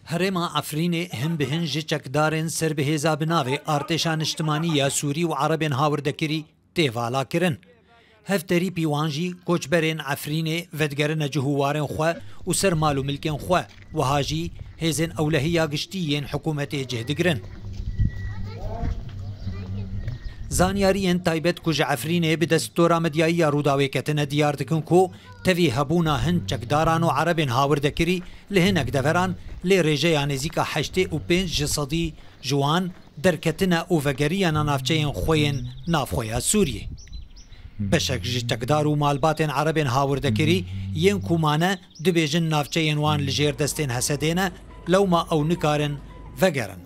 هرما عفرینه هم بهن جی چکدارن سر بهزا بناوه ارتشان اجتماعی سوری و عربین هاوردکری تیوالا کرن. هفتری پیوانجی کوچبرین عفرینه ودگرن جهوارن خو و سر مالو ملکن خو و هاجی هزن اولهیا گشتیین حکومت جهدگرن. زانیارین تایبت کج عفرینه به دستور مدیایی روداوی کتن دیار دکن کو توی هبونا هن چکداران و عربین هاوردکری لهن اکدوران لی رجه نزیکا 85% جوان در کتن اوفگریان نافچین خوین نافخویا سوریه. بشک چکدار و مالباتین عربین هاوردکری ین کومانه دبیجن نافچین وان لجیر دستین حسدینه لوما او نکارن وگرن.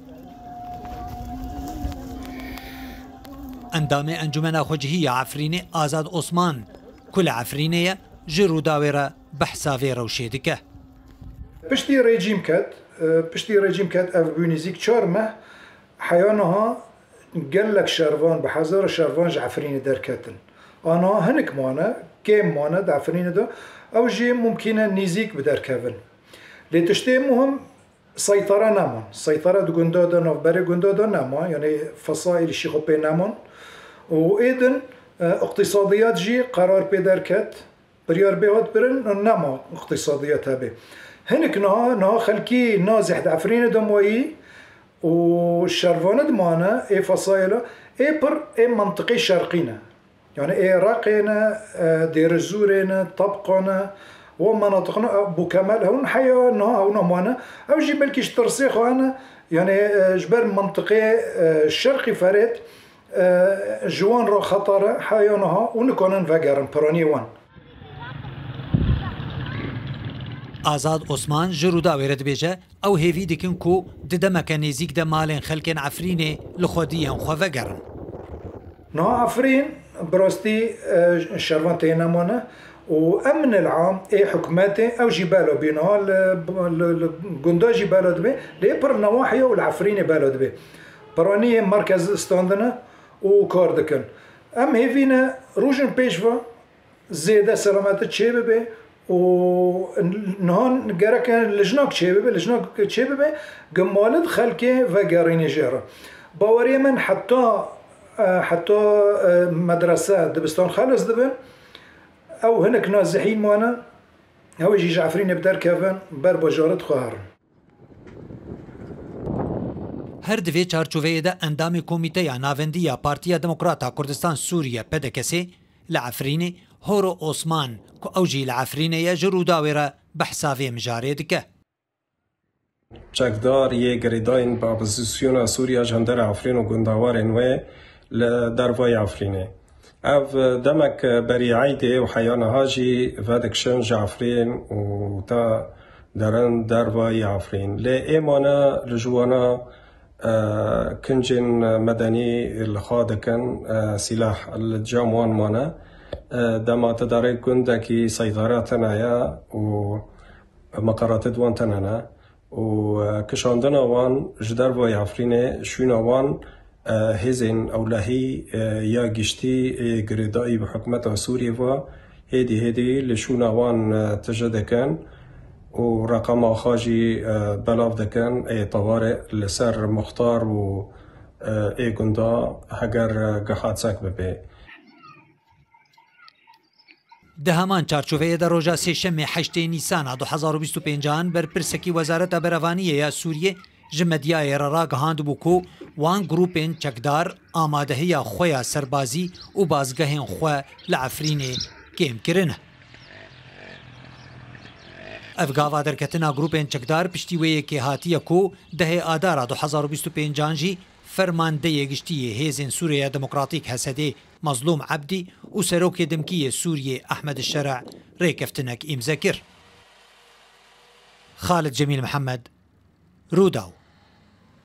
اندام انجمن خوجهی عفرینه آزاد عثمان کل عفرینه جرو داوره بحثاوی روشیدکه. پشتی رژیم کت اف بونیزیک 4 ماه حیانها قلك شروان بحزار شروان عفرینه در کتن. آنها هنک مانه کم مانه عفرینه دا او جی ممکنه نزیک بدر کفن. لتشتی مهم سيطرة نامان سيطرة دو جندادا نافبري جندادا نامان يعني فصائل الشيخوبي نامان وإذن اقتصاديات جي قرار بيدركت بريار بيهات برن ناما اقتصاديات هبه هنك نها خلكي نازح دعفرين دموي والشرفانة دمانا اي فصائله اي بر اي منطقي شرقينا يعني اي راقينا دير الزورينا طبقنا ومناطقنا بوكمال هون حيا هون مانا او جي بلكيش ترسيخ وانا يعني جبال منطقي الشرقي فريد جوان رو خطر حيانها ونكونن فقرن براني وان آزاد عثمان جرودا ويرد بيجا او هيفي ديكن كو ددمك نزيك دا مالين خلقين عفريني لخوديان خو فقرن عفرين براستي الشرفان تينامونا وأمن العام اي حكماتي او جبالو بينها الجندا جبالو دبي ليبر نواحي والعفرين بالو دبي برانيه مركز استاندنا وكاردكن ام هيفينا روجن بيشفا زيادة سلامات تشيبه و نهان جرك لجناك تشيبه لجناك تشيبه جمالد خلكي وجارين جرا باوري من حتى مدرسة دبستان خالص دبن او هناك نازحين مانا هو يجي جعفرين بدار كافن بر بجارت خواهر هر دوی چارچوبه ده اندام کمیته یا ناوندی یا پارتیا دموکراتا کردستان سوریه پدکسی لعفرینه هورو عثمان که اوجی لعفرینه یا جرو داوره بحثاوی مجاره دکه چکدار یه گریداین با اپوزیسیون سوریا جندر عفرین و گنداوارن و لدروای عفرینه اف دمك بريعيدي وحيانا هاجي فادك شنج عفرين وتا درن دروا عفرين لا ايمانا لجوانا كنجن مدني الخادكن سلاح الجاموان مانا دما تداري كندكي سيطراتنا يا ومقرات دوان تنانا وكشاندنا وان جدروا عفرين شونا وان هزين أولهي يا جشتي جريدائي بحكمة سوريا و هدي لشوناوان تجدكن ورقم خاجي بلاف دكن اي طوارئ لسر مختار و اي جندا هجر جحات ساك ببي دهمان چارچوبه در روزا سهشنبه 8 نیسان 2025 بر پرسکی وزارت بهره‌وانیه یا سوریه جمدیای را گهاند بوکو وان گروپین چکدار آمادهی خویا سربازی و بازگهین خو لعفرینه کم کرنه. افغاوا درکتنا گروپین چکدار پشتیوی که هاتیه کو ده آدار 2025 جی فرمانده گشتی هیزن سوریه دموکراتیک حسده مظلوم عبدی و سروک دمکی سوریه احمد الشرع ریکفتنک امزکر. خالد جمیل محمد روداو